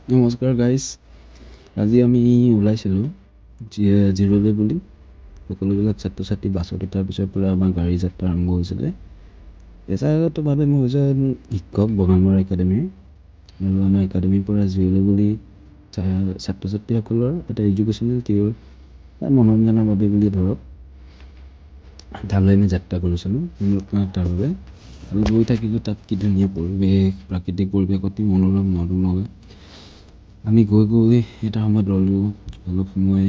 নমস্কাৰ গাইজ, আজি আমি ওলাইছিলোঁ জিৰ'লৈ বুলি। সকলোবিলাক ছাত্ৰ ছাত্ৰী বাছত উঠাৰ পিছৰ পৰা আমাৰ গাড়ী যাত্ৰা আৰম্ভ হৈছিলে। পেছাগতভাৱে মই হৈছে শিক্ষক বগানমৰা একাডেমীৰ, আৰু আমাৰ একাডেমীৰ পৰা জিৰ'লৈ বুলি ছাত্ৰ ছাত্ৰীসকলৰ এটা এডুকেশ্যনেল ট্ৰিপ মনোৰঞ্জনৰ বাবে বুলি ধৰক তালৈ আমি যাত্ৰা কৰিছিলোঁ। তাৰ বাবে আমি গৈ থাকিলোঁ। তাত কি ধুনীয়া পৰিৱেশ, প্ৰাকৃতিক পৰিৱেশ, অতি মনোৰম মনোমোহা। আমি গৈ এটা সময়ত ৰ'লোঁ, অলপ সময়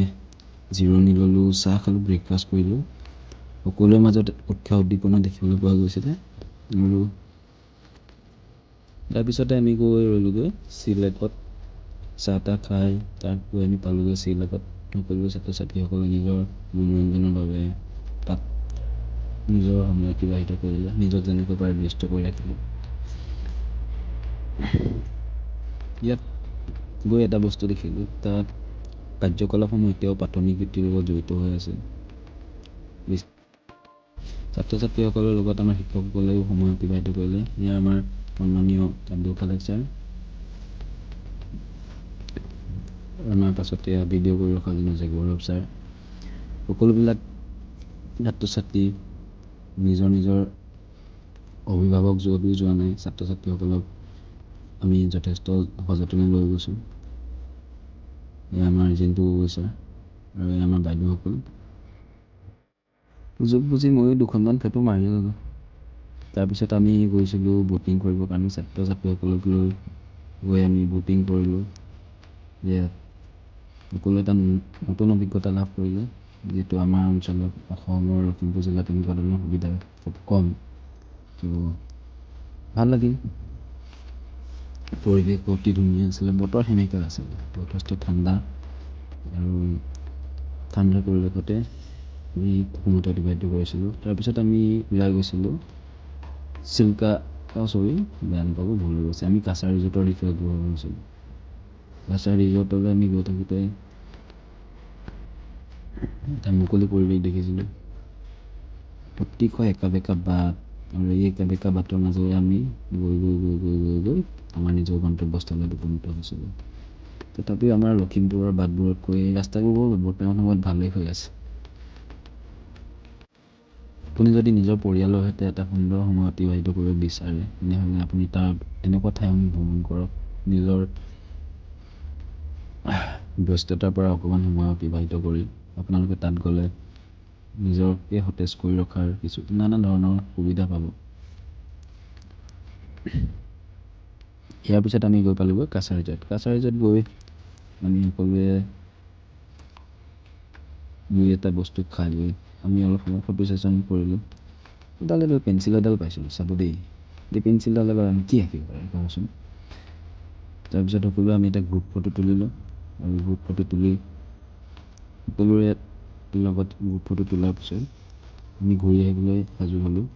জিৰণি ল'লোঁ, চাহ খালোঁ, ব্ৰেকফাষ্ট কৰিলোঁ। সকলোৰে মাজত উৎসাহ উদ্দীপনা দেখিবলৈ পোৱা গৈছিলে। আৰু তাৰপিছতে আমি গৈ ৰ'লোঁগৈ চিলেটত, চাহ তাহ খাই তাত গৈ আমি পালোঁগৈ চিলেটত। সকলো ছাত্ৰ ছাত্ৰীসকলে নিজৰ মনোৰঞ্জনৰ বাবে তাত নিজৰ সময় অতিবাহিত কৰিলে, নিজক যেনেকৈ পাৰে ব্যস্ত কৰি ৰাখিলে। ইয়াত গৈ এটা বস্তু দেখিলোঁ, তাত কাৰ্যকলাপসমূহ এতিয়াও প্ৰাথমিক বৃত্তিৰ লগত জড়িত হৈ আছে। ছাত্ৰ ছাত্ৰীসকলৰ লগত আমাৰ শিক্ষকসকলেও সময় অতিবাহিত কৰিলে। এয়া আমাৰ সন্মানীয় আব্দুল খালেক ছাৰ, আমাৰ পাছতে ভিডিঅ' কৰি ৰখাজন আছে গৌৰৱ ছাৰ। সকলোবিলাক ছাত্ৰ ছাত্ৰী নিজৰ নিজৰ অভিভাৱক যদিও যোৱা নাই, ছাত্ৰ ছাত্ৰীসকলক আমি যথেষ্ট সযতনে লৈ গৈছোঁ। এয়া আমাৰ জিন্তু গগৈ ছাৰ আৰু এয়া আমাৰ বাইদেউসকল। সুযোগ বুজি ময়ো দুখনমান ফটো মাৰি ল'লোঁ। তাৰপিছত আমি গৈছিলোঁ ব'টিং কৰিবৰ কাৰণে, ছাত্ৰ ছাত্ৰীসকলক লৈ গৈ আমি ব'টিং কৰিলোঁ। সকলো এটা নতুন অভিজ্ঞতা লাভ কৰিলোঁ, যিহেতু আমাৰ অঞ্চলত অসমৰ লখিমপুৰ জিলাত তেনেকুৱা ধৰণৰ সুবিধা খুব কম। ত' ভাল লাগিল, পৰিৱেশ অতি ধুনীয়া আছিলে, বতৰ সেমেকা আছিলে, যথেষ্ট ঠাণ্ডা। আৰু ঠাণ্ডা পৰিৱেশতে আমি সময়টো অতিবাহিত কৰিছিলোঁ। তাৰপিছত আমি ওলাই গৈছিলোঁ চিল্কা, বেয়া নাপাব, ভুল হৈ গৈছে, আমি কাছাৰ ৰিজৰ্টৰ বিষয়ে গৈছিলোঁ। কাছাৰ ৰিজৰ্টলৈ আমি গৈ থাকোঁতে এটা মুকলি পৰিৱেশ দেখিছিলোঁ, অতিশয় একা বেকা বাট, আৰু এই একা বেকা বাটৰ মাজেৰে আমি গৈ আমাৰ নিজৰ গন্তব্যস্থলত উপনীত হৈছিলোঁ। তথাপিও আমাৰ লখিমপুৰৰ বাটবোৰতকৈ এই ৰাস্তাবোৰ বৰ্তমান সময়ত ভালেই হৈ আছে। আপুনি যদি নিজৰ পৰিয়ালৰ সৈতে এটা সুন্দৰ সময় অতিবাহিত কৰিব বিচাৰে, তেনেহ'লে আপুনি তাৰ এনেকুৱা ঠাইসমূহ ভ্ৰমণ কৰক। নিজৰ ব্যস্ততাৰ পৰা অকণমান সময় অতিবাহিত কৰি আপোনালোকে তাত গ'লে নিজকে সতেজ কৰি ৰখাৰ নানা ধৰণৰ সুবিধা পাব। ইয়াৰ পিছত আমি গৈ পালোঁগৈ কাছাৰ ৰিজৰ্ট। কাছাৰ ৰিজৰ্ট গৈ আমি সকলোৱে দুই এটা বস্তু খাই লৈ আমি অলপ সময় ফটো ছেশ্যন কৰিলোঁ। এডাল পেঞ্চিল এডাল পাইছিলোঁ, চাব দেই, এই পেঞ্চিলডাল এবাৰ আমি কি আঁকিব পাৰে কওকচোন। তাৰপিছত সকলোৱে আমি এটা গ্ৰুপ ফটো তুলিলোঁ, আৰু গ্ৰুপ ফটো তুলি সকলোৰে লগত গ্ৰুপ ফটো তোলাৰ পিছত আমি ঘূৰি আহিবলৈ সাজু হ'লোঁ।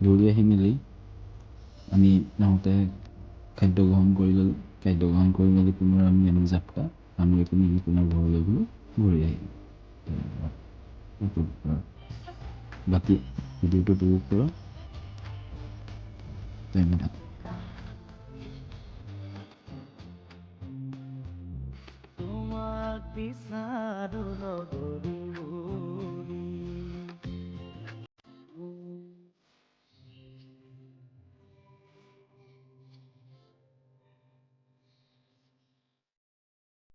ঘূৰি আহি মেলি আমি নহওঁতে খাদ্য গ্ৰহণ কৰি ল'লোঁ। খাদ্য গ্ৰহণ কৰি মেলি পুনৰ আমি যাত্ৰা সামৰি পিনি আমি পুনৰ ঘৰলৈ গ'লোঁ, ঘূৰি আহিলোঁ। বাকী ভিডিঅ'টো উপভোগ কৰক। ধন্যবাদ। তোমাক বিচাৰো নগৰী